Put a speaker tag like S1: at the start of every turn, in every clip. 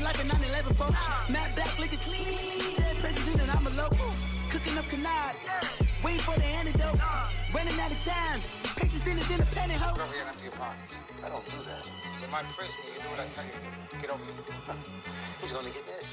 S1: looking like a 911 folks. Matt back looking clean. Dead presses in and I'm a local. Cooking up canard. Waiting for the antidote. Running out of time. Patience than a penny hoe.
S2: Over here and empty your pockets. I don't do that. In my prison, you do what I tell you to do. Get over here. He's gonna get dead.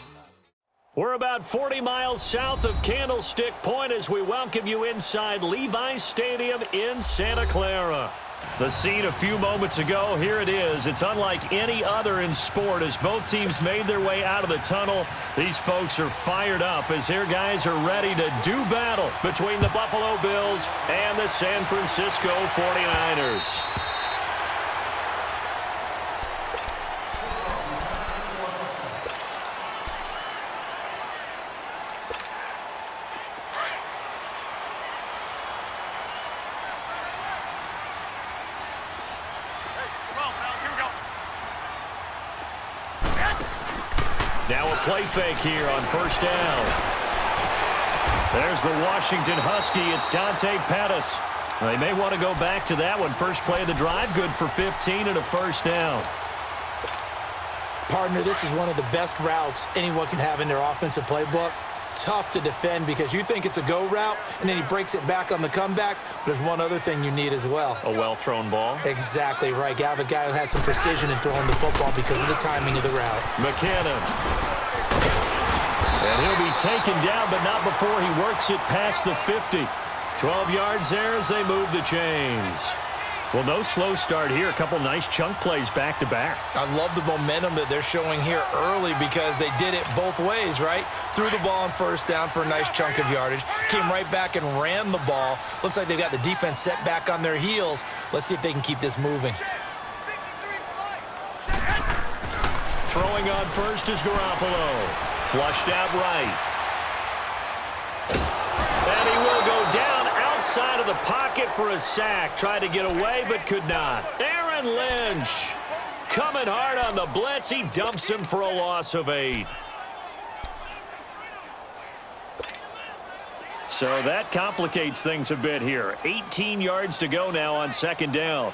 S3: We're about 40 miles south of Candlestick Point as we welcome you inside Levi's Stadium in Santa Clara. The scene a few moments ago, here it is. It's unlike any other in sport as both teams made their way out of the tunnel. These folks are fired up as their guys are ready to do battle between the Buffalo Bills and the San Francisco 49ers. Now a play fake here on first down. There's the Washington Husky. It's Dante Pettis. They may want to go back to that one. First play of the drive, good for 15 and a first down.
S4: Partner, this is one of the best routes anyone can have in their offensive playbook. Tough to defend because you think it's a go route, and then he breaks it back on the comeback. There's one other thing you need as well.
S3: A well-thrown ball.
S4: Exactly right. You have a guy who has some precision in throwing the football because of the timing of the route.
S3: McKinnon. And he'll be taken down, but not before he works it past the 50. 12 yards there as they move the chains. Well, no slow start here. A couple nice chunk plays back-to-back.
S4: I love the momentum that they're showing here early because they did it both ways, right? Threw the ball on first down for a nice chunk of yardage. Came right back and ran the ball. Looks like they've got the defense set back on their heels. Let's see if they can keep this moving.
S3: Throwing on first is Garoppolo. Flushed out right. And he will go down outside of the pocket for a sack. Tried to get away, but could not. Aaron Lynch coming hard on the blitz. He dumps him for a loss of 8. So that complicates things a bit here. 18 yards to go now on second down.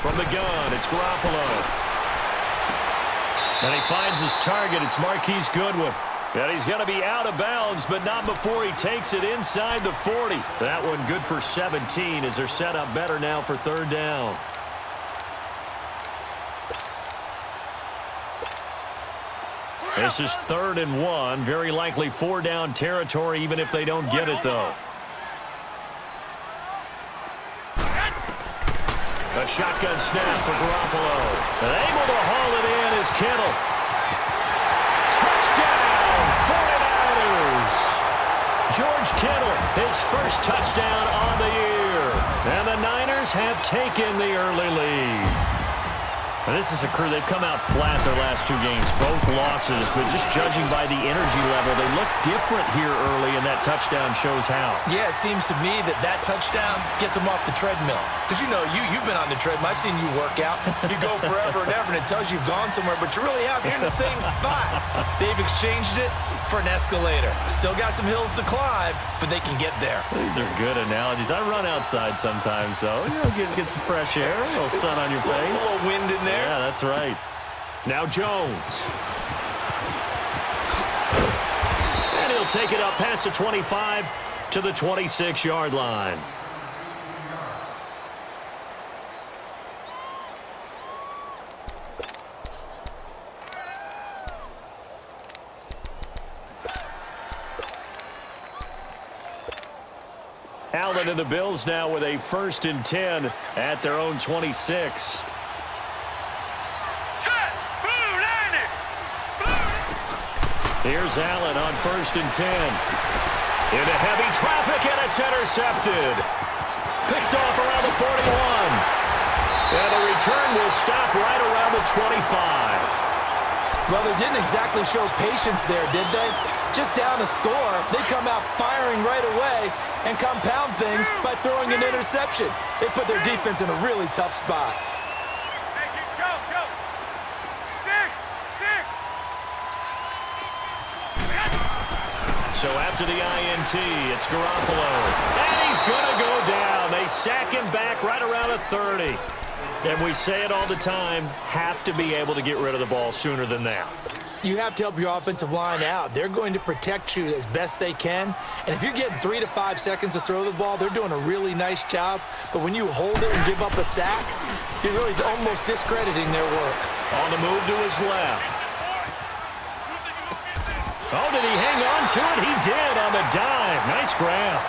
S3: From the gun, it's Garoppolo. And he finds his target. It's Marquise Goodwin. And he's going to be out of bounds, but not before he takes it inside the 40. That one good for 17 as they're set up better now for third down. This is 3rd and 1. Very likely 4-down territory, even if they don't get it, though. A shotgun snap for Garoppolo. And able to haul it in is Kittle. Touchdown, 49ers. George Kittle, his first touchdown on the year. And the Niners have taken the early lead. And this is a crew, they've come out flat their last 2 games, both losses, but just judging by the energy level, they look different here early, and that touchdown shows how.
S4: Yeah, it seems to me that touchdown gets them off the treadmill. Because, you know, you've been on the treadmill. I've seen you work out. You go forever and ever, and it tells you you've gone somewhere, but you really have. You're in the same spot. They've exchanged it for an escalator. Still got some hills to climb, but they can get there.
S3: These are good analogies. I run outside sometimes, though. You know, get some fresh air, a little sun on your face.
S4: A little wind in there.
S3: Yeah, that's right. Now Jones. And he'll take it up past the 25 to the 26-yard line. Allen and the Bills now with a 1st and 10 at their own 26. Here's Allen on 1st and 10. Into heavy traffic, and it's intercepted. Picked off around the 41. And the return will stop right around the 25.
S4: Well, they didn't exactly show patience there, did they? Just down a score, they come out firing right away and compound things by throwing an interception. They put their defense in a really tough spot. So after the INT, it's Garoppolo. And he's going to go down. They
S3: 30. And we say it all the time, have to be able to get rid of the ball sooner than that.
S4: You have to help your offensive line out. They're going to protect you as best they can. And if you're getting 3 to 5 seconds to throw the ball, they're doing a really nice job. But when you hold it and give up a sack, you're really almost discrediting their work.
S3: On the move to his left. Oh, did he hang on to it? He did on the dive. Nice grab.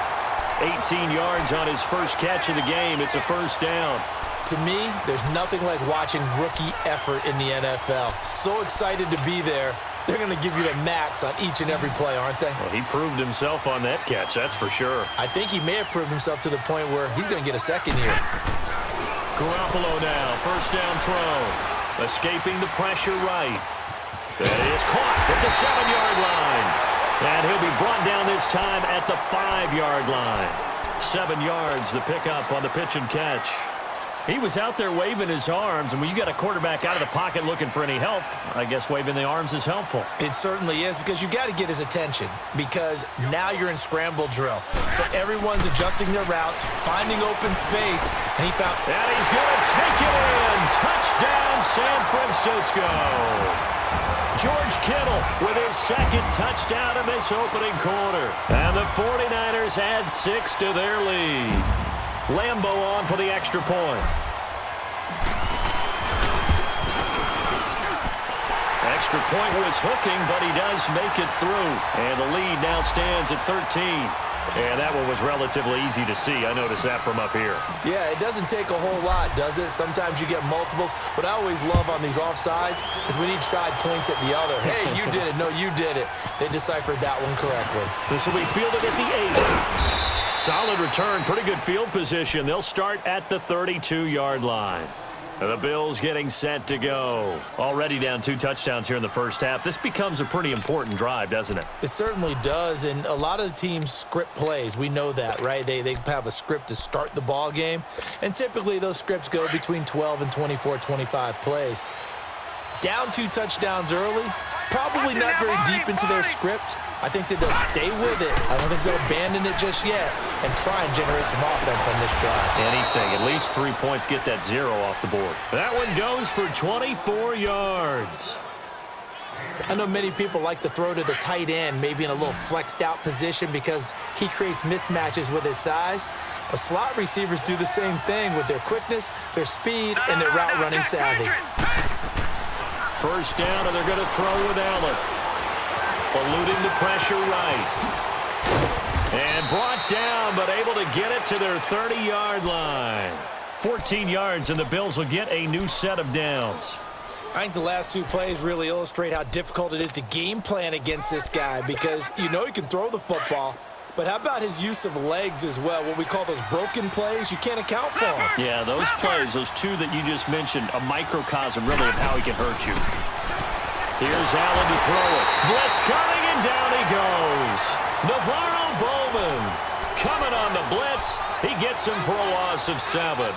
S3: 18 yards on his first catch of the game. It's a first down.
S4: To me, there's nothing like watching rookie effort in the NFL. So excited to be there. They're going to give you the max on each and every play, aren't they?
S3: Well, he proved himself on that catch, that's for sure.
S4: I think he may have proved himself to the point where he's going to get a second here.
S3: Garoppolo now, first down throw. Escaping the pressure right. That is caught at the 7-yard line. And he'll be brought down this time at the 5-yard line. 7 yards, the pickup on the pitch and catch. He was out there waving his arms, and when you got a quarterback out of the pocket looking for any help, I guess waving the arms is helpful.
S4: It certainly is, because you got to get his attention, because now you're in scramble drill. So everyone's adjusting their routes, finding open space, and he found...
S3: And he's going to take it in. Touchdown, San Francisco. George Kittle with his second touchdown in this opening quarter. And the 49ers add 6 to their lead. Lambeau on for the extra point. Extra point was hooking, but he does make it through. And the lead now stands at 13. And that one was relatively easy to see. I noticed that from up here.
S4: Yeah, it doesn't take a whole lot, does it? Sometimes you get multiples. What I always love on these offsides is when each side points at the other. Hey, you did it. No, you did it. They deciphered that one correctly.
S3: This will be fielded at the 8. Solid return, pretty good field position. They'll start at the 32-yard line. The Bills getting set to go. Already down 2 touchdowns here in the first half. This becomes a pretty important drive, doesn't it?
S4: It certainly does, and a lot of the teams script plays. We know that, right? They have a script to start the ball game, and typically those scripts go between 12 and 24, 25 plays. Down 2 touchdowns early, probably not very deep into their script. I think that they'll stay with it. I don't think they'll abandon it just yet and try and generate some offense on this drive.
S3: Anything. At least 3 points. Get that 0 off the board. That one goes for 24 yards.
S4: I know many people like to throw to the tight end, maybe in a little flexed out position because he creates mismatches with his size. But slot receivers do the same thing with their quickness, their speed, and their route running savvy.
S3: First down, and they're going to throw with Allen. Eluding the pressure right. And brought down, but able to get it to their 30-yard line. 14 yards, and the Bills will get a new set of downs.
S4: I think the last 2 plays really illustrate how difficult it is to game plan against this guy because you know he can throw the football, but how about his use of legs as well? What we call those broken plays, you can't account for them.
S3: Yeah, those plays, those 2 that you just mentioned, a microcosm really of how he can hurt you. Here's Allen to throw it. Blitz coming, and down he goes. Navarro Bowman coming on the blitz. He gets him for a loss of 7.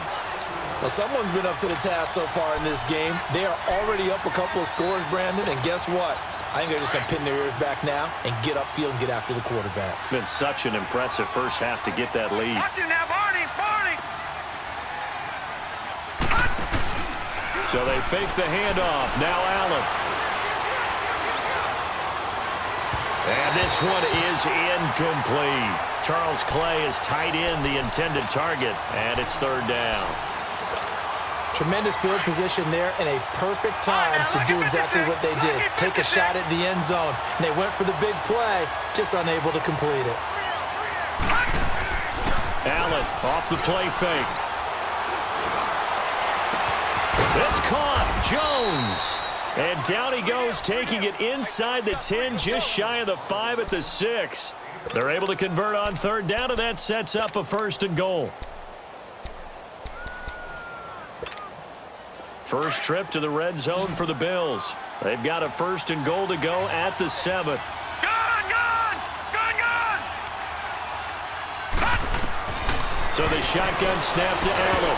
S4: Well, someone's been up to the task so far in this game. They are already up a couple of scores, Brandon, and guess what? I think they're just going to pin their ears back now and get upfield and get after the quarterback.
S3: Been such an impressive first half to get that lead.
S5: Watch him now, Barney!
S3: So they fake the handoff. Now Allen. And this one is incomplete. Charles Clay is tight in the intended target, and it's 3rd down.
S4: Tremendous field position there and a perfect time to do exactly what they did. Take a shot at the end zone. And they went for the big play, just unable to complete it.
S3: Allen off the play fake. It's caught. Jones. And down he goes, taking it inside the 10, just shy of the 5 at the 6. They're able to convert on 3rd down, and that sets up a 1st and goal. First trip to the red zone for the Bills. They've got a 1st and goal to go at the 7. So the shotgun snap to Allen.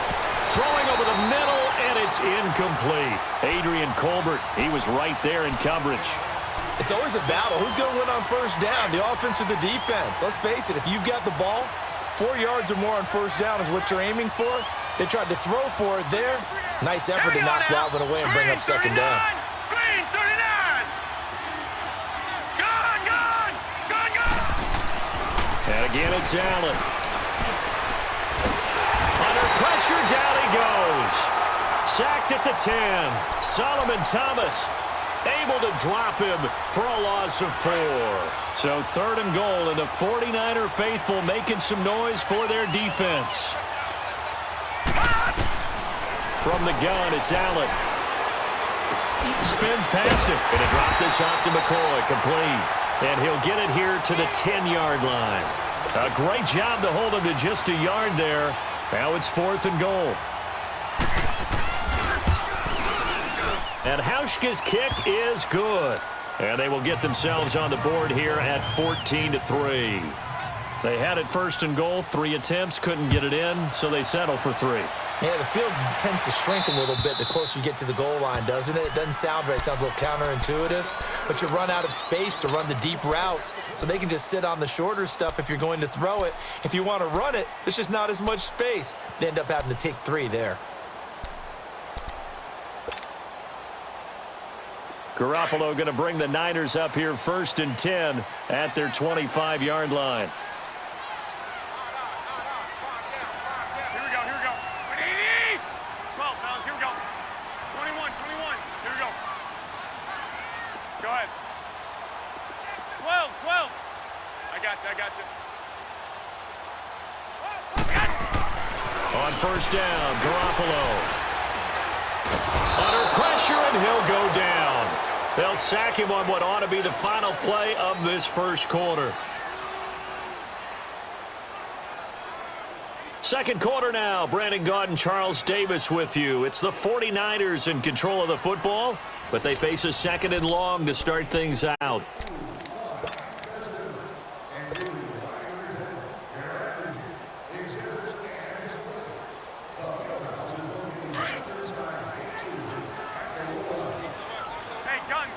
S3: Throwing over the middle, and it's incomplete. Adrian Colbert, he was right there in coverage.
S4: It's always a battle. Who's going to win on 1st down, the offense or the defense? Let's face it, if you've got the ball, 4 yards or more on 1st down is what you're aiming for. They tried to throw for it there. Nice effort to knock that one away and bring up second down.
S5: Green, 39. Gone.
S3: And again, it's Allen. Under pressure, down he goes. Sacked at the 10. Solomon Thomas able to drop him for a loss of 4. So 3rd and goal, and the 49er faithful making some noise for their defense. From the gun, it's Allen. Spins past him. Going to drop this off to McCoy, complete. And he'll get it here to the 10-yard line. A great job to hold him to just a yard there. Now it's 4th and goal. And Hauschka's kick is good. And they will get themselves on the board here at 14-3. They had it 1st and goal, 3 attempts, couldn't get it in, so they settle for 3.
S4: Yeah, the field tends to shrink a little bit the closer you get to the goal line, doesn't it? It doesn't sound right. It sounds a little counterintuitive. But you run out of space to run the deep routes, so they can just sit on the shorter stuff if you're going to throw it. If you want to run it, there's just not as much space. They end up having to take 3 there.
S3: Garoppolo going to bring the Niners up here 1st and 10 at their 25-yard line.
S5: Here we go. 12, fellas, here we go. 21, here we go. Go ahead. 12. I got you.
S3: On 1st down, Garoppolo. Under pressure, and he'll go down. They'll sack him on what ought to be the final play of this 1st quarter. 2nd quarter now. Brandon Gaudin, Charles Davis with you. It's the 49ers in control of the football, but they face a 2nd and long to start things out.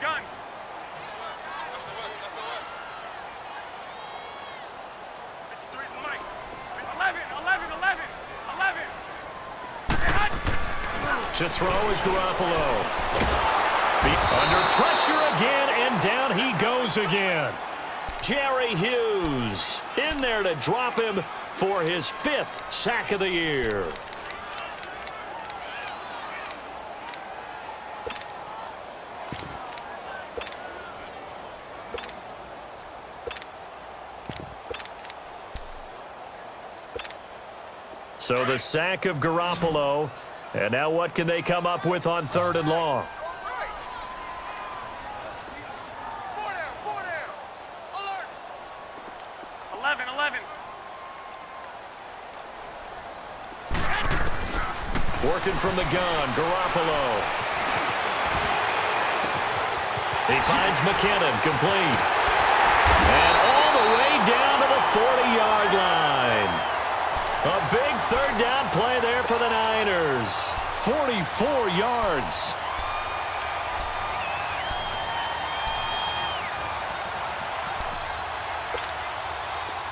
S5: Gun. 11.
S3: To throw is Garoppolo. Under pressure again, and down he goes again. Jerry Hughes in there to drop him for his 5th sack of the year. So the sack of Garoppolo. And now what can they come up with on 3rd and long?
S5: Four down. Alert. 11.
S3: Working from the gun, Garoppolo. He finds McKinnon, complete. And all the way down to the 40-yard line. A big 3rd down play there for the Niners. 44 yards.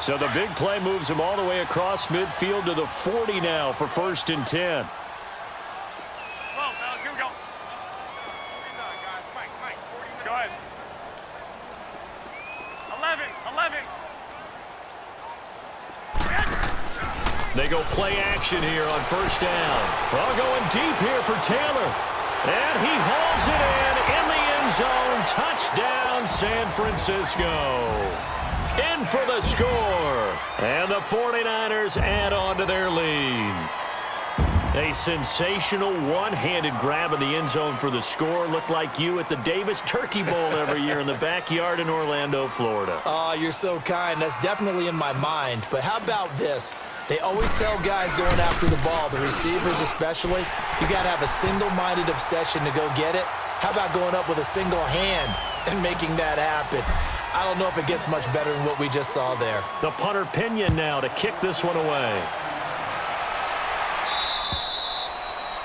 S3: So the big play moves him all the way across midfield to the 40 now for 1st and 10.
S5: 12, fellas, here we go. Go ahead. 11.
S3: They go play action here on 1st down. Well, going deep here for Taylor. And he hauls it in the end zone. Touchdown, San Francisco. In for the score. And the 49ers add on to their lead. A sensational one-handed grab in the end zone for the score. Looked like you at the Davis Turkey Bowl every year in the backyard in Orlando, Florida.
S4: Oh, you're so kind. That's definitely in my mind. But how about this? They always tell guys going after the ball, the receivers especially, you got to have a single-minded obsession to go get it. How about going up with a single hand and making that happen? I don't know if it gets much better than what we just saw there.
S3: The punter Pinion now to kick this one away.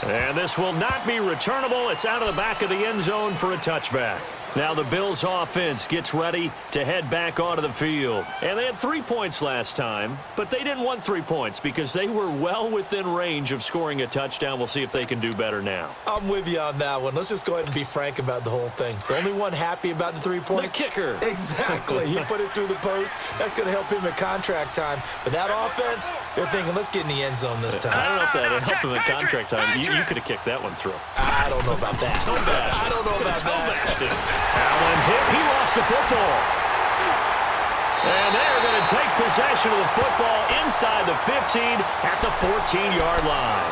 S3: And this will not be returnable. It's out of the back of the end zone for a touchback. Now the Bills offense gets ready to head back onto the field. And they had 3 points last time, but they didn't want 3 points because they were well within range of scoring a touchdown. We'll see if they can do better now.
S4: I'm with you on that one. Let's just go ahead and be frank about the whole thing. The only one happy about the 3-point?
S3: The kicker.
S4: Exactly. He put it through the post. That's going to help him at contract time. But that offense, they're thinking, let's get in the end zone this time.
S3: I don't know if that helped him at contract time. You could have kicked that one through.
S4: I don't know about that. I don't know about that.
S3: Allen hit. He lost the football. And they're going to take possession of the football inside the 15 at the 14-yard line.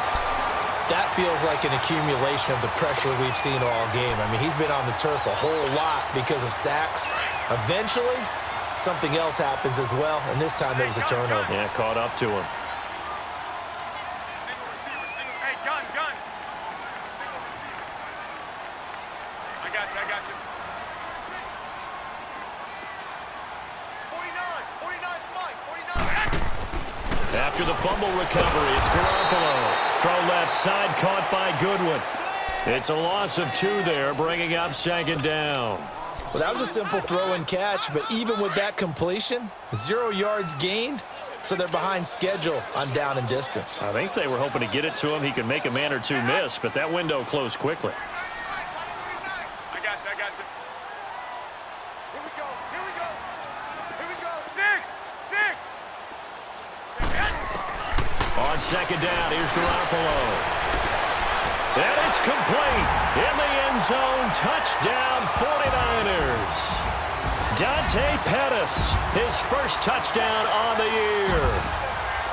S4: That feels like an accumulation of the pressure we've seen all game. I mean, he's been on the turf a whole lot because of sacks. Eventually, something else happens as well, and this time there was a turnover.
S3: Yeah, caught up to him.
S5: Single receiver. Hey, gun. Single receiver. I got you. 49, Mike, 49.
S3: After the fumble recovery, it's Garoppolo. Throw left side, caught by Goodwin. It's a loss of 2 there, bringing up second down.
S4: Well, that was a simple throw and catch, but even with that completion, 0 yards gained, so they're behind schedule on down and distance.
S3: I think they were hoping to get it to him. He could make a man or two miss, but that window closed quickly.
S5: I got you. Here we go. 6.
S3: On second down, here's Garoppolo. And it's complete. In the end zone, touchdown 49ers. Dante Pettis, his first touchdown on the year.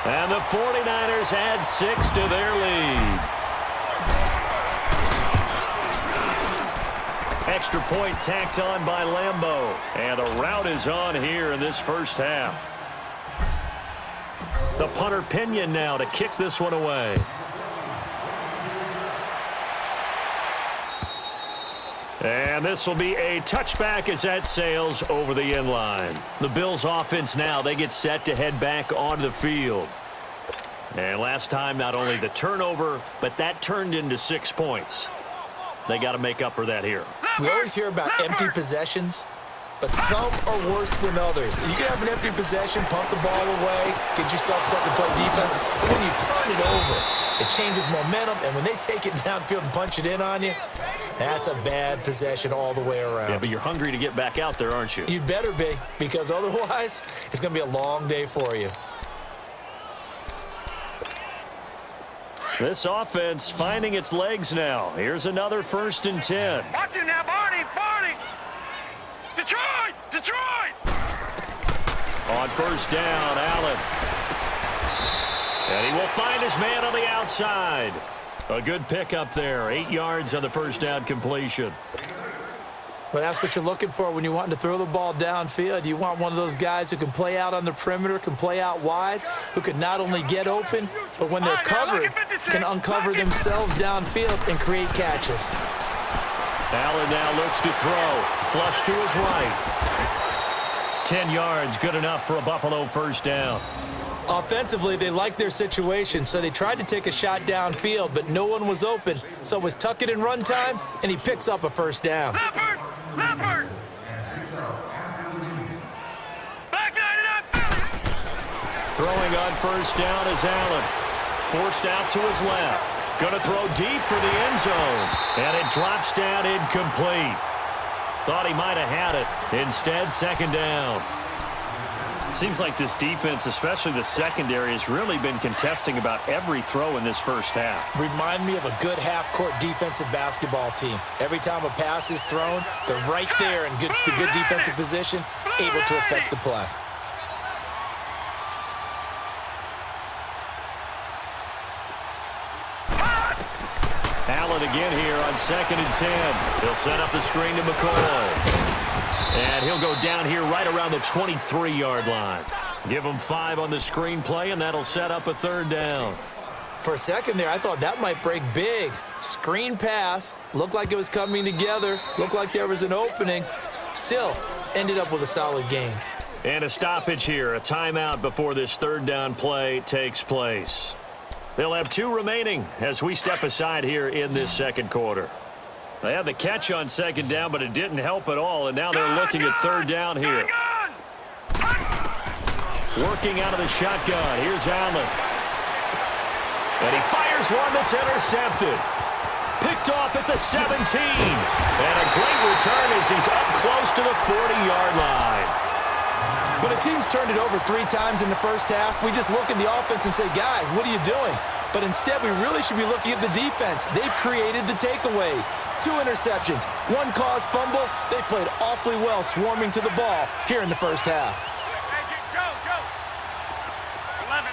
S3: And the 49ers add 6 to their lead. Extra point tacked on by Lambeau. And the route is on here in this first half. The punter Pinion now to kick this one away. And this will be a touchback as that sails over the end line. The Bills offense now, they get set to head back onto the field. And last time, not only the turnover, but that turned into 6 points. They got to make up for that here.
S4: We always hear about empty possessions, but some are worse than others. You can have an empty possession, pump the ball away, get yourself set to play defense, but when you turn it over, it changes momentum, and when they take it downfield and punch it in on you, that's a bad possession all the way around.
S3: Yeah, but you're hungry to get back out there, aren't you?
S4: You'd better be, because otherwise, it's going to be a long day for you.
S3: This offense finding its legs now. Here's another 1st and 10.
S5: Watch it now, Barney. Detroit.
S3: On first down, Allen. And he will find his man on the outside. A good pickup there. 8 yards on the first down completion.
S4: Well, that's what you're looking for when you want to throw the ball downfield. You want one of those guys who can play out on the perimeter, can play out wide, who can not only get open, but when they're covered, can uncover themselves downfield and create catches.
S3: Allen now looks to throw. Flush to his right. 10 yards, good enough for a Buffalo first down.
S4: Offensively, they liked their situation, so they tried to take a shot downfield, but no one was open. So it was tuck it in run time, and he picks up a first down.
S5: Leopard. Back line it up.
S3: Throwing on first down is Allen. Forced out to his left. Going to throw deep for the end zone. And it drops down incomplete. Thought he might have had it. Instead, second down. Seems like this defense, especially the secondary, has really been contesting about every throw in this first half.
S4: Remind me of a good half-court defensive basketball team. Every time a pass is thrown, they're right there in good defensive position, able to affect the play.
S3: Allen again here on 2nd and 10. He'll set up the screen to McCoy. And he'll go down here right around the 23-yard line. Give him 5 on the screen play, and that'll set up a 3rd down.
S4: For a second there, I thought that might break big. Screen pass, looked like it was coming together, looked like there was an opening. Still, ended up with a solid game.
S3: And a stoppage here, a timeout before this 3rd down play takes place. They'll have 2 remaining as we step aside here in this second quarter. They had the catch on second down, but it didn't help at all, and now they're looking at third down here. Working out of the shotgun. Here's Allen. And he fires one that's intercepted. Picked off at the 17. And a great return as he's up close to the 40-yard line.
S4: When a team's turned it over 3 times in the first half, we just look at the offense and say, guys, what are you doing? But instead, we really should be looking at the defense. They've created the takeaways. 2 interceptions, 1 caused fumble. They played awfully well swarming to the ball here in the first half.
S5: Go, go. 11.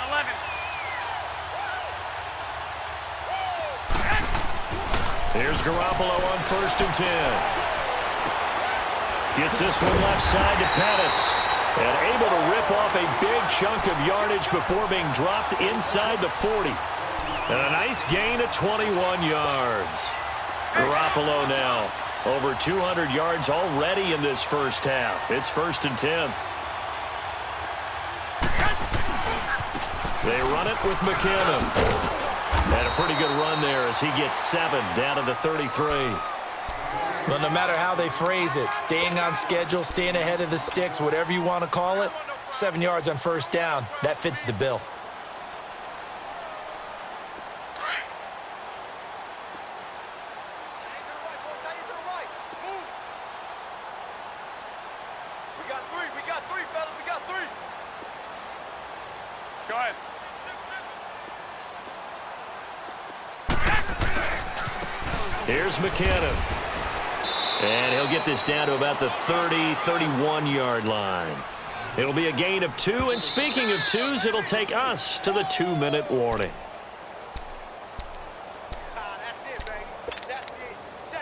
S3: Here's Garoppolo on 1st and 10. Gets this one left side to Pettis. And able to rip off a big chunk of yardage before being dropped inside the 40. And a nice gain of 21 yards. Garoppolo now over 200 yards already in this first half. It's 1st and 10. They run it with McKinnon. And a pretty good run there as he gets 7 down to the 33.
S4: Well, no matter how they phrase it, staying on schedule, staying ahead of the sticks, whatever you want to call it, 7 yards on 1st down, that fits the bill.
S5: We got three, fellas. We got 3. Go ahead.
S3: Here's McKinnon. And he'll get this down to about the 30, 31-yard line. It'll be a gain of 2, and speaking of 2s, it'll take us to the 2-minute warning.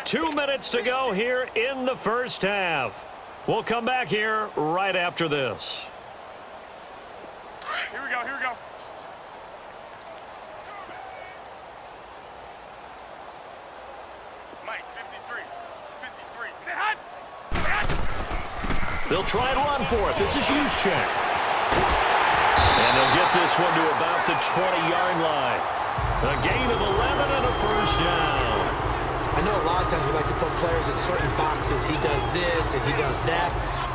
S3: 2 minutes to go here in the first half. We'll come back here right after this.
S5: Here we go. Mike, 53. Say hot.
S3: They'll try and run for it. This is Juszczyk. And they'll get this one to about the 20-yard line. A gain of 11 and a first down.
S4: I know a lot of times we like to put players in certain boxes. He does this and he does that.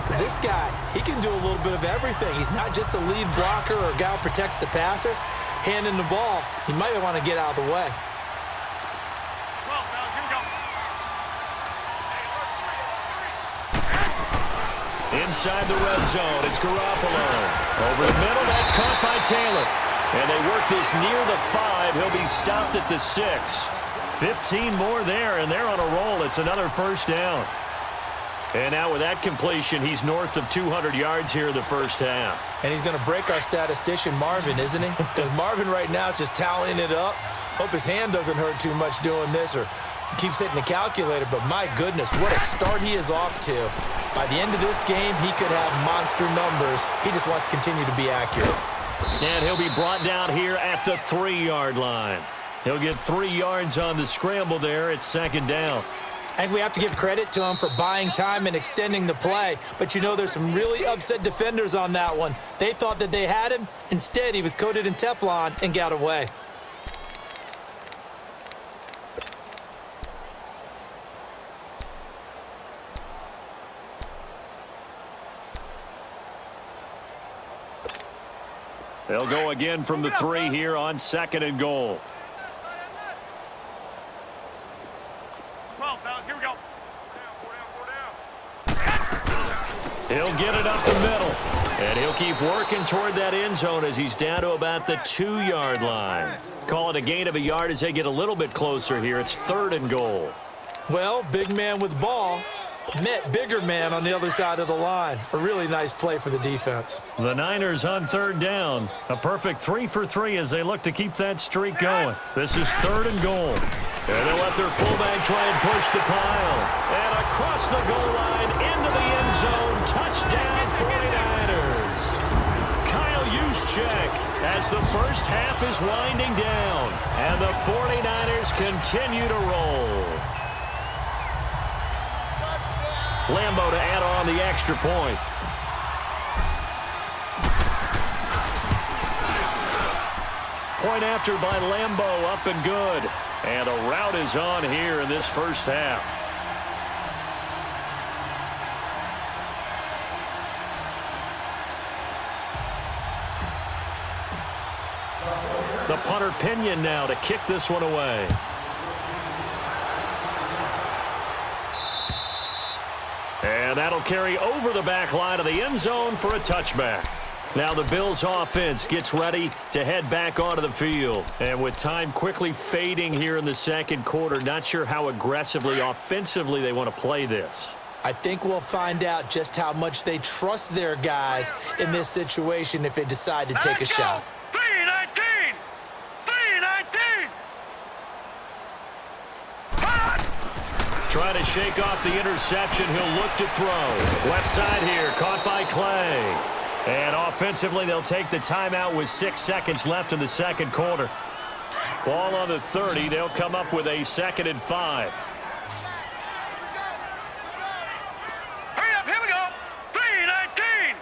S4: But this guy, he can do a little bit of everything. He's not just a lead blocker or a guy who protects the passer. Handing the ball, he might want to get out of the way.
S5: 12, fellas. Here we go.
S3: Inside the red zone, it's Garoppolo. Over the middle, that's caught by Taylor. And they work this near the 5. He'll be stopped at the 6. 15 more there, and they're on a roll. It's another first down. And now with that completion, he's north of 200 yards here in the first half.
S4: And he's going to break our statistician, Marvin, isn't he? Because Marvin right now is just tallying it up. Hope his hand doesn't hurt too much doing this or keeps hitting the calculator. But my goodness, what a start he is off to. By the end of this game, he could have monster numbers. He just wants to continue to be accurate.
S3: And he'll be brought down here at the 3-yard line. He'll get 3 yards on the scramble there. It's 2nd down.
S4: I think we have to give credit to him for buying time and extending the play. But, you know, there's some really upset defenders on that one. They thought that they had him. Instead, he was coated in Teflon and got away.
S3: They'll go again from the 3 here on 2nd and goal.
S5: 12, fellas. Here we go.
S3: He'll get it up the middle. And he'll keep working toward that end zone as he's down to about the 2-yard line. Call it a gain of a yard as they get a little bit closer here. It's 3rd and goal.
S4: Well, big man with ball met bigger man on the other side of the line. A really nice play for the defense.
S3: The Niners on 3rd down. A perfect 3 for 3 as they look to keep that streak going. This is 3rd and goal. And they'll let their fullback try and push the pile. And across the goal line into the end zone. Touchdown 49ers. Kyle Juszczyk as the first half is winding down. And the 49ers continue to roll. Lambo to add on the extra point. Point after by Lambo, up and good. And a rout is on here in this first half. punter Pinion now to kick this one away. And that'll carry over the back line of the end zone for a touchback. Now the Bills offense gets ready to head back onto the field. And with time quickly fading here in the second quarter, not sure how aggressively, offensively they want to play this.
S4: I think we'll find out just how much they trust their guys in this situation if they decide to take a shot.
S5: 3-19! 3-19!
S3: Trying to shake off the interception. He'll look to throw. Left side here, caught by Clay. And offensively, they'll take the timeout with 6 seconds left in the second quarter. Ball on the 30. They'll come up with a 2nd and 5.
S5: Hurry up, here we go! 3-19!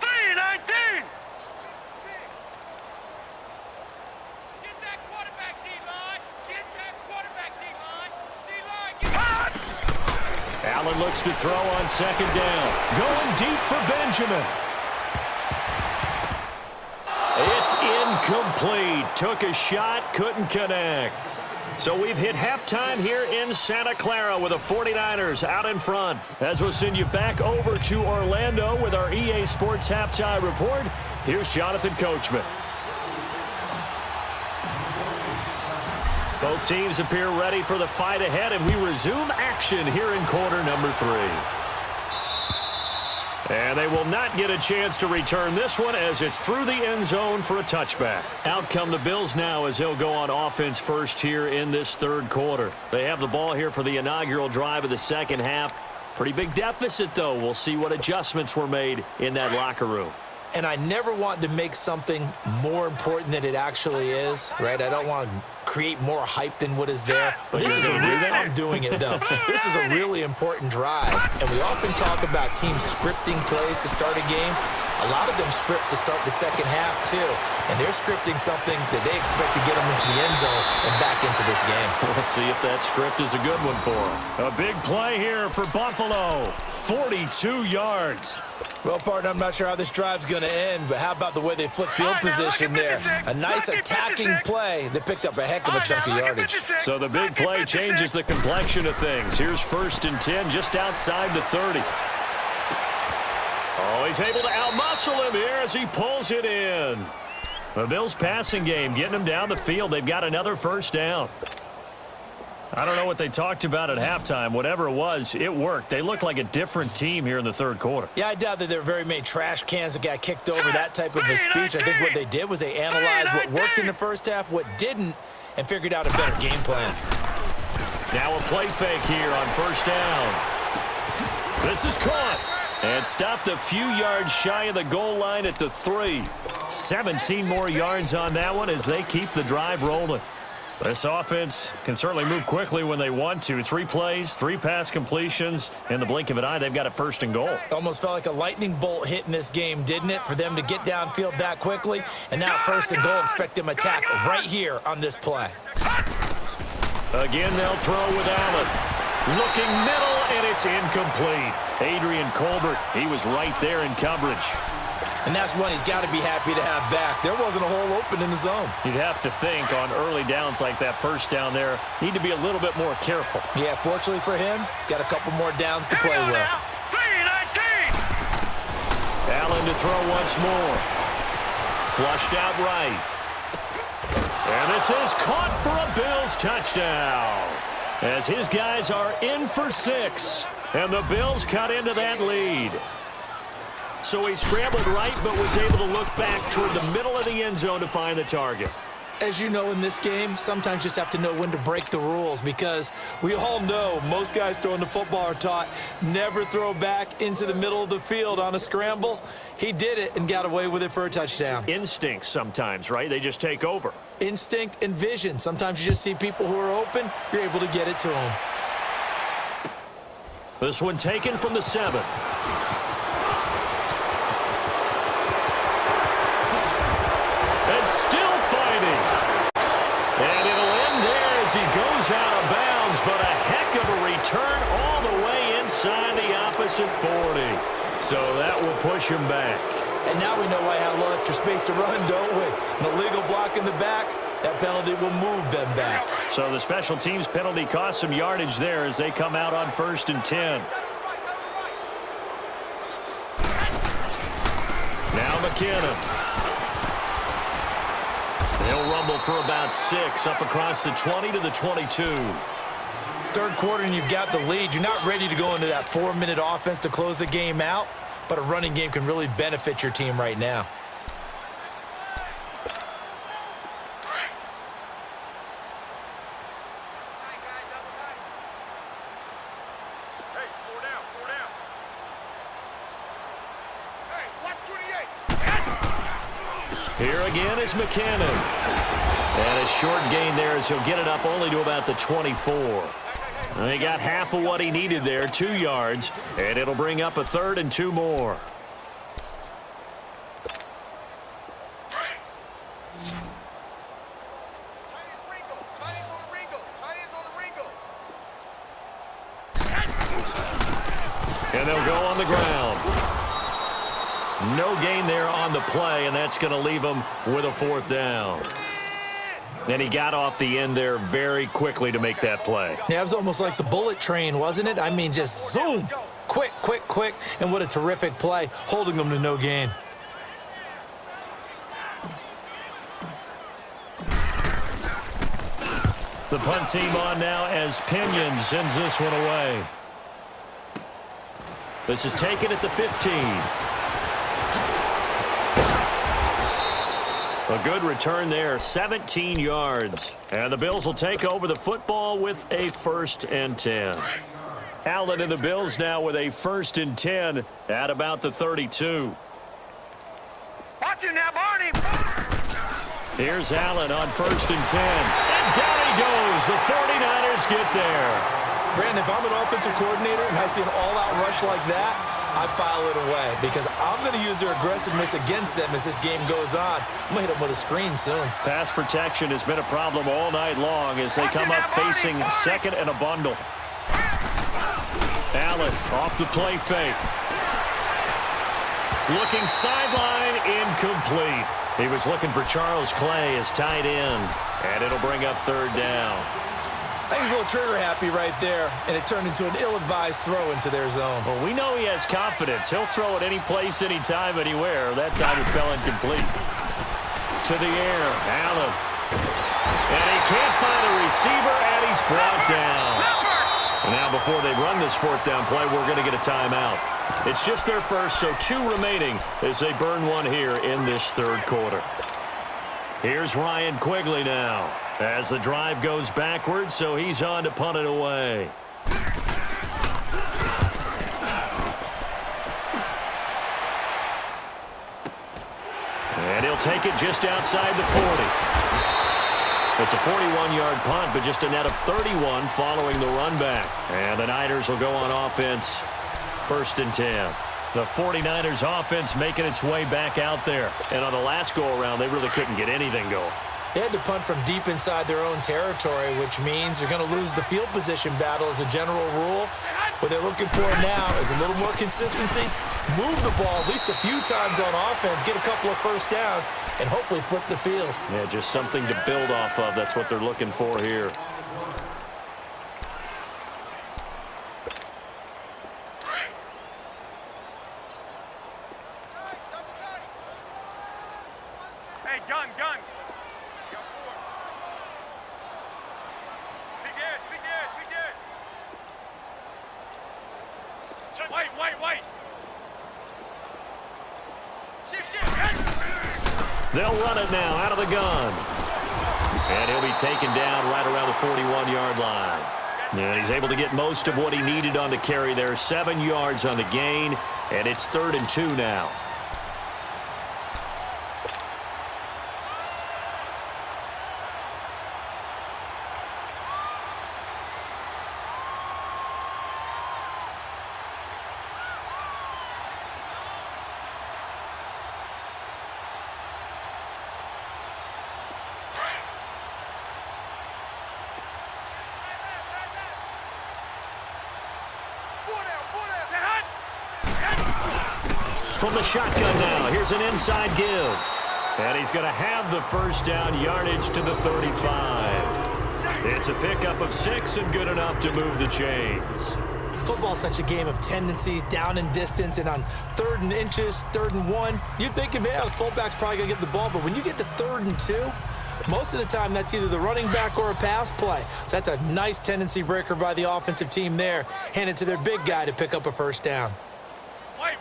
S5: 3-19! Get that quarterback, D-line! Get that quarterback, D-line! D-line, get it!
S3: Allen looks to throw on 2nd down. Going deep for Benjamin. It's incomplete. Took a shot, couldn't connect. So we've hit halftime here in Santa Clara with the 49ers out in front. As we'll send you back over to Orlando with our EA Sports Halftime Report, here's Jonathan Coachman. Both teams appear ready for the fight ahead, and we resume action here in quarter number 3. And they will not get a chance to return this one as it's through the end zone for a touchback. Out come the Bills now as they'll go on offense first here in this third quarter. They have the ball here for the inaugural drive of the second half. Pretty big deficit, though. We'll see what adjustments were made in that locker room.
S4: And I never want to make something more important than it actually is, right? I don't want to create more hype than what is there. But this is I'm doing it, though. This is a really important drive. And we often talk about teams scripting plays to start a game. A lot of them script to start the second half, too. And they're scripting something that they expect to get them into the end zone and back into this game.
S3: We'll see if that script is a good one for them. A big play here for Buffalo. 42 yards.
S4: Well, partner, I'm not sure how this drive's going to end, but how about the way they flip field position there? A nice attacking play that picked up a heck of a chunk of yardage.
S3: So the big play changes the complexion of things. Here's 1st and 10 just outside the 30. Oh, he's able to outmuscle him here as he pulls it in. The Bills' passing game getting them down the field. They've got another 1st down. I don't know what they talked about at halftime. Whatever it was, it worked. They look like a different team here in the third quarter.
S4: Yeah, I doubt that there were very many trash cans that got kicked over, that type of a speech. I think what they did was they analyzed what worked in the first half, what didn't, and figured out a better game plan.
S3: Now a play fake here on 1st down. This is caught and stopped a few yards shy of the goal line at the 3. 17 more yards on that one as they keep the drive rolling. This offense can certainly move quickly when they want to. 3 plays, 3 pass completions. In the blink of an eye, they've got a 1st and goal.
S4: Almost felt like a lightning bolt hit in this game, didn't it, for them to get downfield that quickly? And now 1st and goal, expect them to attack right here on this play.
S3: Again, they'll throw with Allen. Looking middle, and it's incomplete. Adrian Colbert, he was right there in coverage.
S4: And that's one he's got to be happy to have back. There wasn't a hole open in the zone.
S3: You'd have to think on early downs like that 1st down there, need to be a little bit more careful.
S4: Yeah, fortunately for him, got a couple more downs to play with.
S5: 3-19!
S3: Allen to throw once more. Flushed out right. And this is caught for a Bills touchdown. As his guys are in for 6. And the Bills cut into that lead. So he scrambled right, but was able to look back toward the middle of the end zone to find the target.
S4: As you know, in this game, sometimes you just have to know when to break the rules, because we all know most guys throwing the football are taught never throw back into the middle of the field on a scramble. He did it and got away with it for a touchdown.
S3: Instincts sometimes, right? They just take over.
S4: Instinct and vision. Sometimes you just see people who are open, you're able to get it to them.
S3: This one taken from the 7. And still fighting. And it'll end there as he goes out of bounds, but a heck of a return all the way inside the opposite 40. So that will push him back.
S4: And now we know why I had a little extra space to run, don't we? An illegal block in the back, That penalty will move them back.
S3: So the special teams penalty cost some yardage there as they come out on 1st and 10. Now McKinnon. They'll rumble for about 6 up across the 20 to the 22.
S4: Third quarter and you've got the lead. You're not ready to go into that 4-minute offense to close the game out, but a running game can really benefit your team right now.
S3: Here again is McKinnon. And a short gain there as he'll get it up only to about the 24. And he got half of what he needed there, 2 yards, and it'll bring up a 3rd and 2 more. And they'll go on the ground. No gain there on the play, and that's going to leave him with a 4th down. And he got off the end there very quickly to make that play.
S4: Yeah, it was almost like the bullet train, wasn't it? I mean, just zoom. Quick, quick, quick. And what a terrific play, holding them to no gain.
S3: The punt team on now as Pinion sends this one away. This is taken at the 15. A good return there, 17 yards. And the Bills will take over the football with a 1st and 10. Allen and the Bills now with a 1st and 10 at about the 32.
S5: Watch him now, Barney.
S3: Here's Allen on 1st and 10. And down he goes. The 49ers get there.
S4: Brandon, if I'm an offensive coordinator and I see an all-out rush like that, I file it away because I'm going to use their aggressiveness against them as this game goes on. I'm going to hit them with a screen soon.
S3: Pass protection has been a problem all night long as they come up facing 2nd and a bundle. Allen off the play fake. Looking sideline, incomplete. He was looking for Charles Clay as tight end, and it'll bring up 3rd down.
S4: I think he's a little trigger happy right there, and it turned into an ill-advised throw into their zone.
S3: Well, we know he has confidence. He'll throw it any place, anytime, anywhere. That time it fell incomplete. To the air, Allen. And he can't find a receiver, and he's brought down. And now before they run this 4th down play, we're going to get a timeout. It's just their first, so 2 remaining as they burn one here in this 3rd quarter. Here's Ryan Quigley now as the drive goes backwards, so he's on to punt it away. And he'll take it just outside the 40. It's a 41-yard punt, but just a net of 31 following the run back. And the Niners will go on offense, 1st and 10. The 49ers offense making its way back out there. And on the last go-around, they really couldn't get anything going.
S4: They had to punt from deep inside their own territory, which means you're going to lose the field position battle as a general rule. What they're looking for now is a little more consistency, move the ball at least a few times on offense, get a couple of 1st downs, and hopefully flip the field.
S3: Yeah, just something to build off of. That's what they're looking for here.
S5: Hey, gun. Wait.
S3: They'll run it now out of the gun. And he'll be taken down right around the 41-yard line. And he's able to get most of what he needed on the carry there. 7 yards on the gain, and it's 3rd and 2 now. From the shotgun now, here's an inside give. And he's going to have the first down, yardage to the 35. It's a pickup of 6 and good enough to move the chains.
S4: Football's such a game of tendencies, down and distance, and on 3rd and inches, 3rd and 1, you're thinking, man, the fullback's probably going to get the ball. But when you get to 3rd and 2, most of the time that's either the running back or a pass play. So that's a nice tendency breaker by the offensive team there. Hand it to their big guy to pick up a first down.
S5: Wait.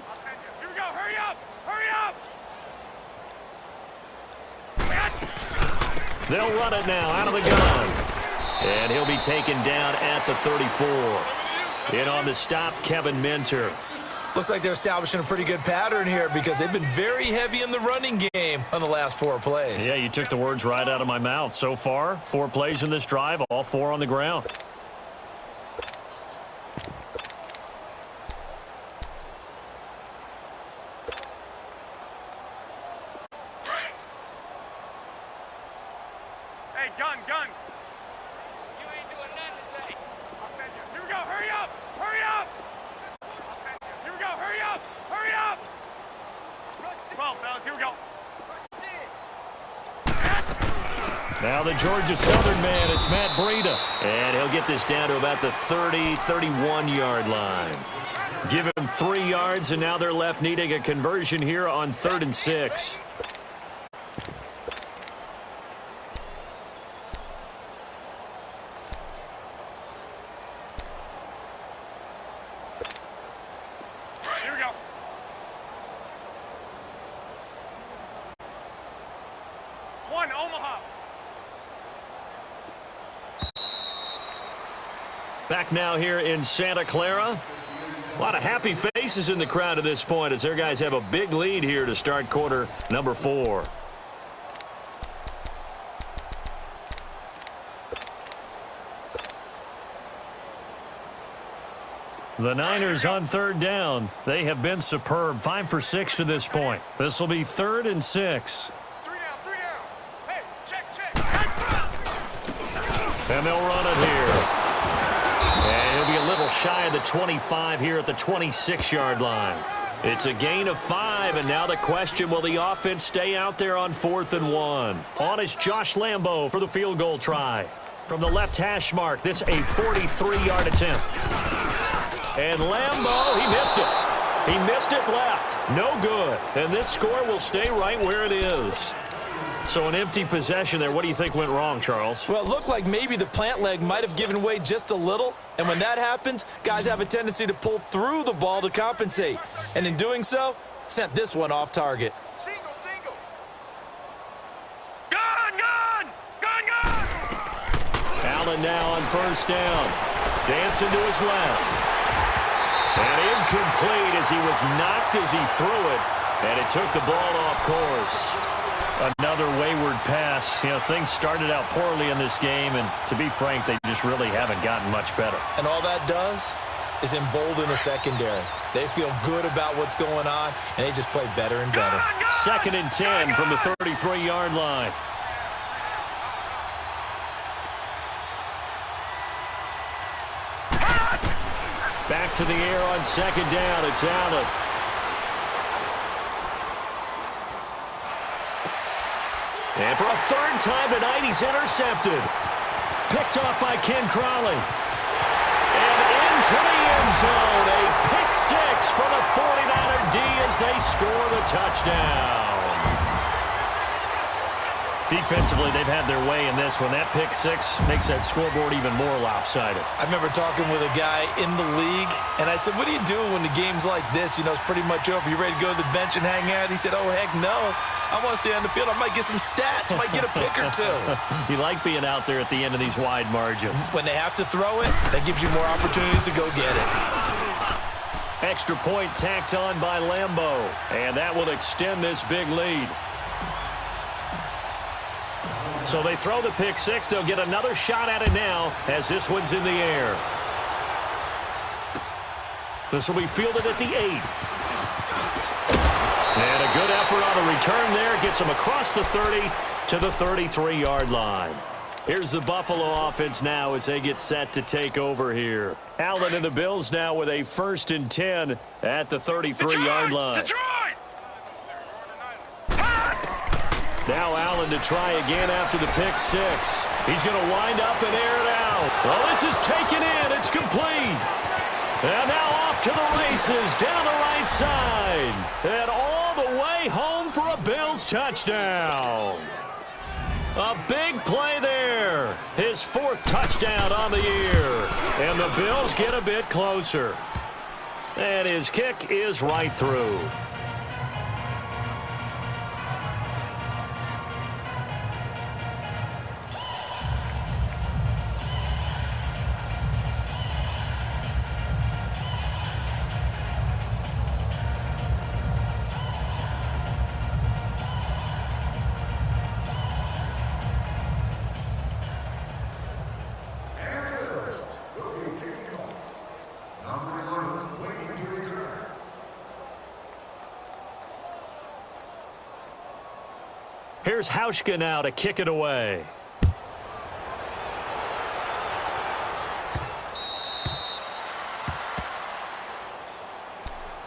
S5: I'll send you. Here we go. Hurry up.
S3: They'll run it now out of the gun. And he'll be taken down at the 34. In on the stop, Kevin Minter.
S4: Looks like they're establishing a pretty good pattern here because they've been very heavy in the running game on the last 4 plays.
S3: Yeah, you took the words right out of my mouth. So far, 4 plays in this drive, all 4 on the ground.
S5: Hey, gun. You ain't doing nothing today. I'll send you. Here we go. Hurry up. I'll send you. Here we go. Hurry up. 12, fellas. Here we go.
S3: Now the Georgia Southern man, it's Matt Breida. And he'll get this down to about the 30, 31-yard line. Give him 3 yards, and now they're left needing a conversion here on 3rd and 6.
S5: Here we go. One, Omaha.
S3: Back now here in Santa Clara. A lot of happy faces in the crowd at this point as their guys have a big lead here to start quarter number 4. The Niners on 3rd down. They have been superb. 5 for 6 to this point. This will be 3rd and 6.
S5: 3 down. Hey, check.
S3: And they'll run it here. And he'll be a little shy of the 25 here at the 26-yard line. It's a gain of 5, and now the question, will the offense stay out there on 4th and 1? On is Josh Lambo for the field goal try. From the left hash mark, this a 43-yard attempt. And Lambo, he missed it. He missed it left. No good. And this score will stay right where it is. So an empty possession there. What do you think went wrong, Charles?
S4: Well, it looked like maybe the plant leg might have given way just a little. And when that happens, guys have a tendency to pull through the ball to compensate. And in doing so, sent this one off target.
S5: Single. Gun!
S3: Allen now on 1st down. Dancing to his left. And incomplete as he was knocked as he threw it. And it took the ball off course. Another wayward pass. You know, things started out poorly in this game, and to be frank, they just really haven't gotten much better.
S4: And all that does is embolden the secondary. They feel good about what's going on, and they just play better and better.
S3: 2nd and 10 from the 33-yard line. Back to the air on 2nd down. It's Allen. And for a 3rd time tonight, he's intercepted. Picked off by Ken Crawley. And into the end zone. A pick 6 for the 49er D as they score the touchdown. Defensively, they've had their way in this one. That pick 6 makes that scoreboard even more lopsided.
S4: I remember talking with a guy in the league, and I said, what do you do when the game's like this? You know, it's pretty much over. You ready to go to the bench and hang out? He said, oh, heck no. I want to stay on the field. I might get some stats. I might get a pick or 2.
S3: You like being out there at the end of these wide margins.
S4: When they have to throw it, that gives you more opportunities to go get it.
S3: Extra point tacked on by Lambo, and that will extend this big lead. So they throw the pick 6. They'll get another shot at it now as this one's in the air. This will be fielded at the 8. And a good effort on a return there. Gets him across the 30 to the 33-yard line. Here's the Buffalo offense now as they get set to take over here. Allen and the Bills now with a 1st and 10 at the 33-yard line. Now Allen to try again after the pick 6. He's going to wind up and air it out. Well, this is taken in. It's complete. And now off to the races down the right side. And all the way home for a Bills touchdown. A big play there. His 4th touchdown on the year. And the Bills get a bit closer. And his kick is right through. Here's Hauschka now to kick it away.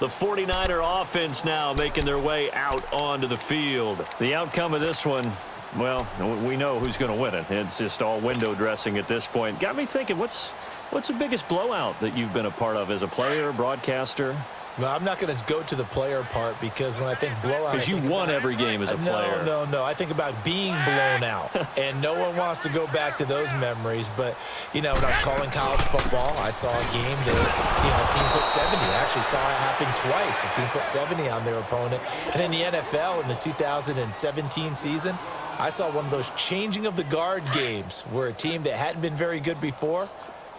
S3: The 49er offense now making their way out onto the field. The outcome of this one, well, we know who's going to win it. It's just all window dressing at this point. Got me thinking, what's the biggest blowout that you've been a part of as a player, broadcaster?
S4: Well, I'm not going to go to the player part because when I think blowout...
S3: Because you won every game as a player.
S4: No. I think about being blown out. And no one wants to go back to those memories. But, when I was calling college football, I saw a game that, a team put 70. I actually saw it happen twice. A team put 70 on their opponent. And in the NFL, in the 2017 season, I saw one of those changing of the guard games where a team that hadn't been very good before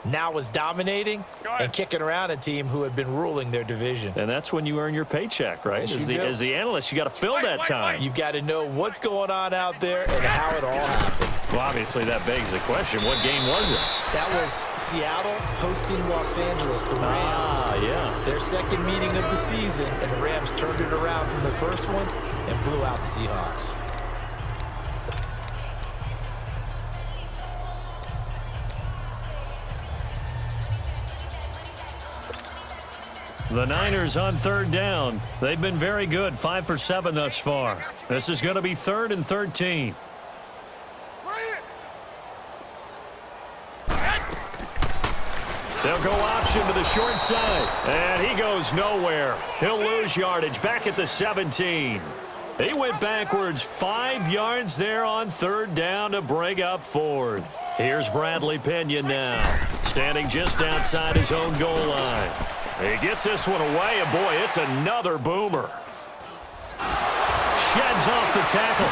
S4: now was dominating and kicking around a team who had been ruling their division.
S3: And that's when you earn your paycheck, right?
S4: Yes,
S3: As the analyst, you got to fill that time.
S4: You've got to know what's going on out there and how it all happened.
S3: Well, obviously, that begs the question, what game was it?
S4: That was Seattle hosting Los Angeles, the Rams.
S3: Yeah.
S4: Their 2nd meeting of the season, and the Rams turned it around from the first one and blew out the Seahawks.
S3: The Niners on 3rd down. They've been very good, 5 for 7 thus far. This is going to be 3rd and 13. They'll go option to the short side. And he goes nowhere. He'll lose yardage back at the 17. He went backwards 5 yards there on 3rd down to bring up 4th. Here's Bradley Pinion now, standing just outside his own goal line. He gets this one away, and boy, it's another boomer. Sheds off the tackle.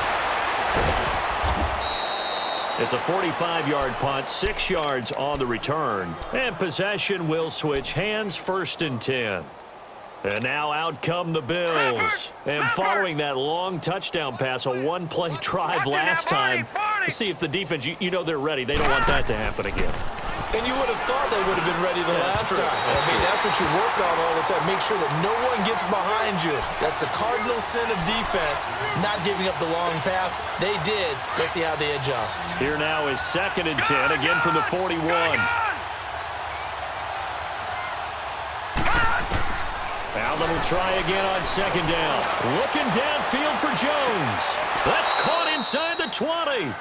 S3: It's a 45-yard punt, 6 yards on the return. And possession will switch hands, 1st and 10. And now out come the Bills. And following that long touchdown pass, a one-play drive last time, to see if the defense, they're ready. They don't want that to happen again.
S4: And you would have thought they would have been ready the last time. That's what you work on all the time. Make sure that no one gets behind you. That's the cardinal sin of defense, not giving up the long pass. They did. Let's see how they adjust.
S3: Here now is 2nd and 10, again from the 41. Allen will try again on 2nd down. Looking downfield for Jones. That's caught inside the 20.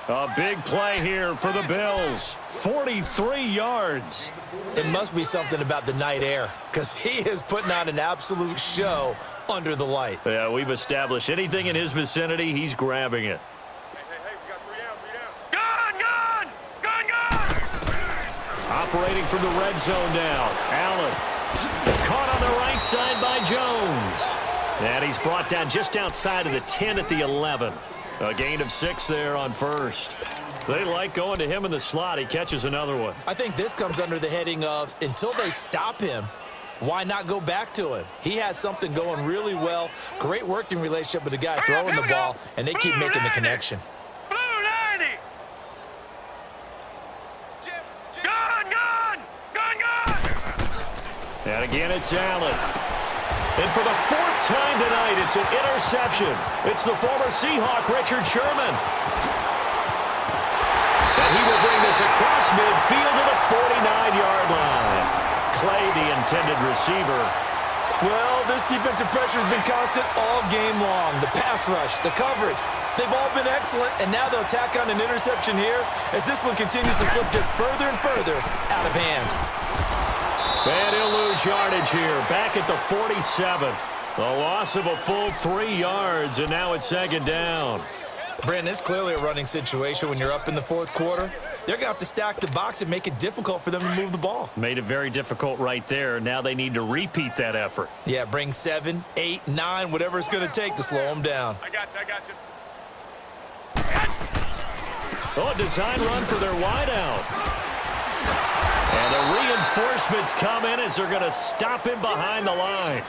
S3: A big play here for the Bills. 43 yards.
S4: It must be something about the night air, because he is putting on an absolute show under the light.
S3: Yeah, we've established anything in his vicinity, he's grabbing it.
S5: Hey, we got 3 down. Gun!
S3: Operating from the red zone now. Allen. Caught on the right side by Jones. And he's brought down just outside of the 10 at the 11. A gain of 6 there on 1st. They like going to him in the slot. He catches another one.
S4: I think this comes under the heading of, until they stop him, why not go back to him? He has something going really well. Great working relationship with the guy throwing the ball, and they keep making the connection.
S5: Blue 90! Gun!
S3: And again, it's Allen. And for the 4th time tonight, it's an interception. It's the former Seahawk, Richard Sherman. And he will bring this across midfield to the 49-yard line. Clay, the intended receiver.
S4: Well, this defensive pressure has been constant all game long. The pass rush, the coverage, they've all been excellent, and now they'll tack on an interception here as this one continues to slip just further and further out of hand.
S3: And he'll lose yardage here, back at the 47. A loss of a full 3 yards, and now it's second down.
S4: Brandon, it's clearly a running situation when you're up in the fourth quarter. They're going to have to stack the box and make it difficult for them to move the ball.
S3: Made it very difficult right there. Now they need to repeat that effort.
S4: Yeah, bring 7, 8, 9, whatever it's going to take to slow them down.
S5: I got you.
S3: Oh, a design run for their wideout. And the reinforcements come in as they're going to stop him behind the line.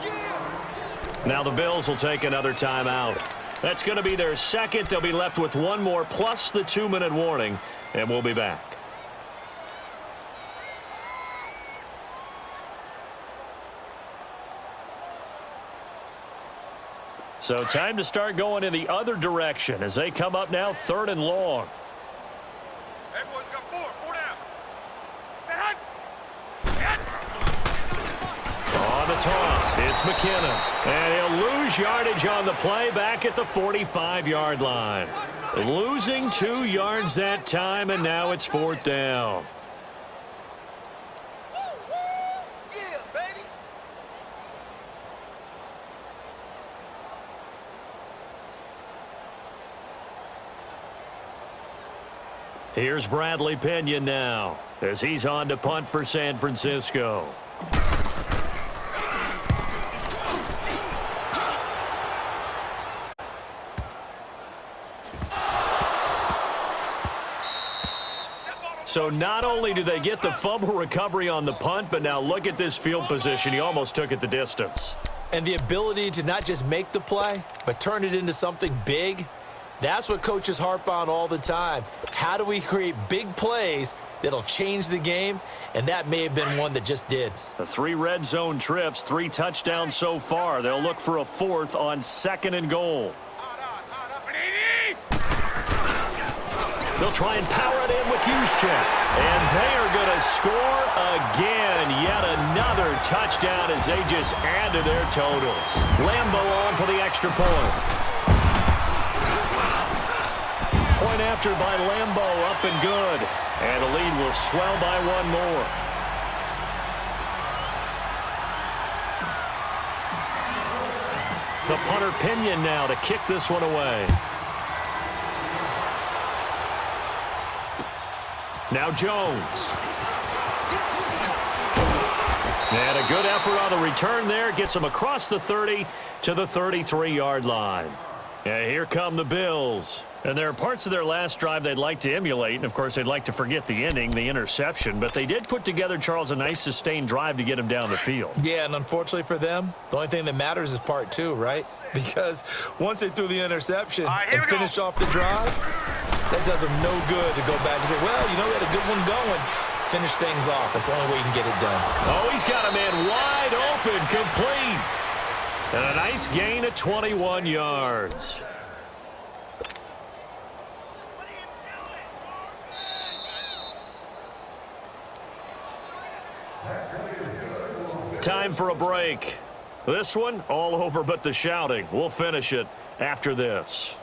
S3: Now the Bills will take another timeout. That's going to be their second. They'll be left with one more plus the 2-minute warning, and we'll be back. So time to start going in the other direction as they come up now 3rd and long.
S5: Everyone's got four down.
S3: On the toss, it's McKinnon. And he'll lose yardage on the play back at the 45-yard line. Losing 2 yards that time, and now it's 4th down.
S2: Yeah, baby.
S3: Here's Bradley Pinion now as he's on to punt for San Francisco. So not only do they get the fumble recovery on the punt, but now look at this field position. He almost took it the distance.
S4: And the ability to not just make the play, but turn it into something big, that's what coaches harp on all the time. How do we create big plays that'll change the game? And that may have been one that just did.
S3: The 3 red zone trips, 3 touchdowns so far. They'll look for a 4th on 2nd and goal. They'll try and power it in with Juszczyk. And they are going to score again. Yet another touchdown as they just add to their totals. Lambo on for the extra point. Point after by Lambo, up and good. And the lead will swell by 1 more. The punter Pinion now to kick this one away. Now Jones. And a good effort on the return there. Gets him across the 30 to the 33-yard line. And here come the Bills. And there are parts of their last drive they'd like to emulate. And, of course, they'd like to forget the ending, the interception. But they did put together, Charles, a nice sustained drive to get him down the field.
S4: Yeah, and unfortunately for them, the only thing that matters is part 2, right? Because once they threw the interception and finished off the drive, that does them no good to go back and say, well, you know, we had a good one going. Finish things off. That's the only way you can get it done.
S3: Oh, he's got a man wide open, complete. And a nice gain of 21 yards. Time for a break. This one, all over but the shouting. We'll finish it after this.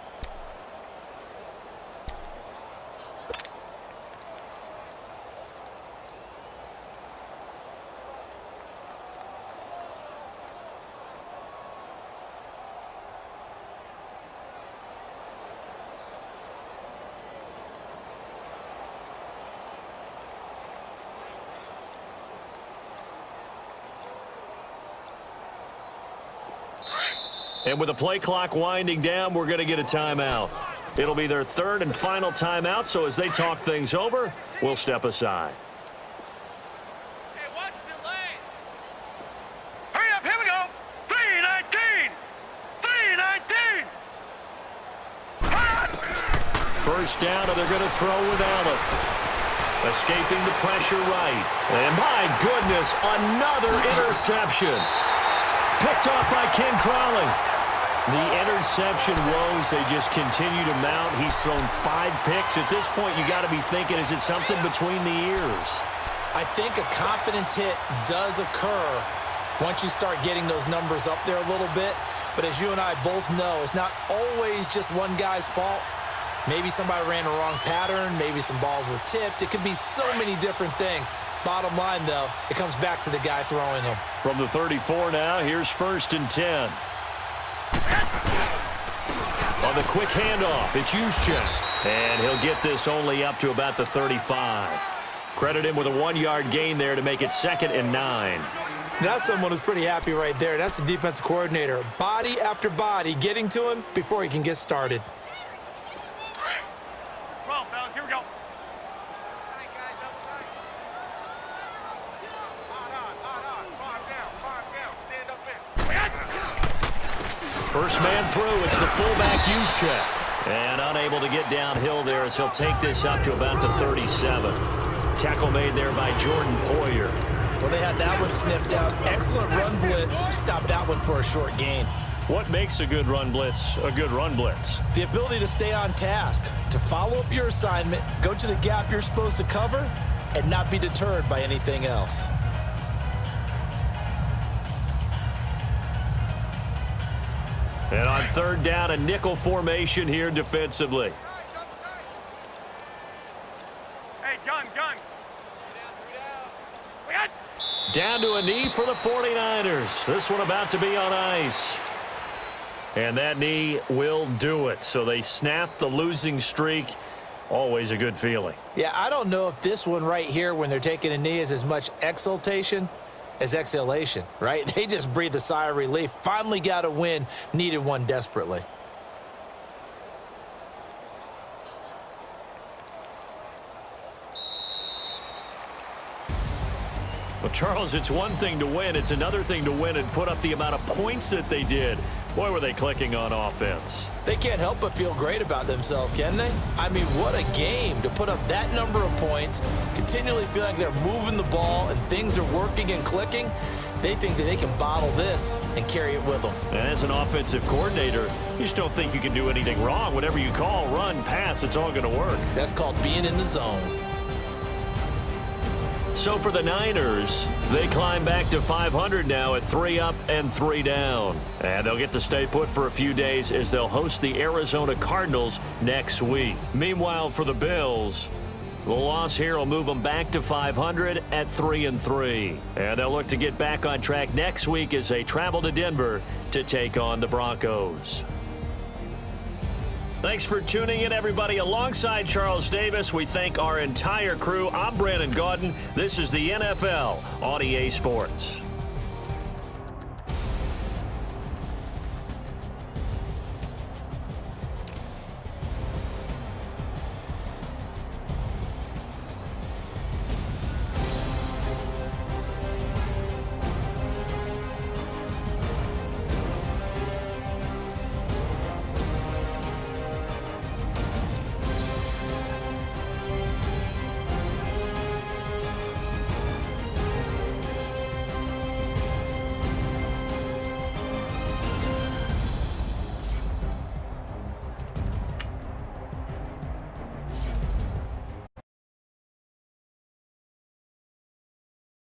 S3: And with the play clock winding down, we're going to get a timeout. It'll be their 3rd and final timeout, so as they talk things over, we'll step aside.
S5: Hey, watch the lane. Hurry up, here we go. 3:19. 3:19.
S3: First down, and they're going to throw with Allen. Escaping the pressure right. And my goodness, another interception. Picked off by Ken Crowley. The interception woes, they just continue to mount. He's thrown 5 picks. At this point, you got to be thinking, is it something between the ears?
S4: I think a confidence hit does occur once you start getting those numbers up there a little bit. But as you and I both know, it's not always just one guy's fault. Maybe somebody ran a wrong pattern. Maybe some balls were tipped. It could be so many different things. Bottom line, though, it comes back to the guy throwing them.
S3: From the 34 now, here's 1st and 10. On the quick handoff, it's Juszczyk. And he'll get this only up to about the 35. Credit him with a 1-yard gain there to make it 2nd and 9.
S4: That's someone who's pretty happy right there. That's the defensive coordinator. Body after body getting to him before he can get started.
S5: 12, fellas, here we go.
S3: First man through, it's the fullback Juszczyk. And unable to get downhill there as he'll take this up to about the 37. Tackle made there by Jordan Poyer.
S4: Well, they had that one sniffed out. Excellent run blitz. Stopped that one for a short gain.
S3: What makes a good run blitz a good run blitz?
S4: The ability to stay on task, to follow up your assignment, go to the gap you're supposed to cover, and not be deterred by anything else.
S3: And on 3rd down, a nickel formation here defensively.
S5: Hey, gun. We got.
S3: Down to a knee for the 49ers. This one about to be on ice. And that knee will do it. So they snap the losing streak. Always a good feeling.
S4: Yeah, I don't know if this one right here, when they're taking a knee, is as much exultation as exhalation, right? They just breathe a sigh of relief. Finally got a win, needed one desperately.
S3: Well, Charles, it's one thing to win. It's another thing to win and put up the amount of points that they did. Boy, were they clicking on offense.
S4: They can't help but feel great about themselves, can they? I mean, what a game to put up that number of points, continually feeling like they're moving the ball and things are working and clicking. They think that they can bottle this and carry it with them.
S3: And as an offensive coordinator, you just don't think you can do anything wrong. Whatever you call, run, pass, it's all going to work.
S4: That's called being in the zone.
S3: So for the Niners, they climb back to 500 now at 3 up and 3 down. And they'll get to stay put for a few days as they'll host the Arizona Cardinals next week. Meanwhile, for the Bills, the loss here will move them back to 500 at 3-3. And they'll look to get back on track next week as they travel to Denver to take on the Broncos. Thanks for tuning in, everybody. Alongside Charles Davis, we thank our entire crew. I'm Brandon Gaudin. This is the NFL on EA Sports.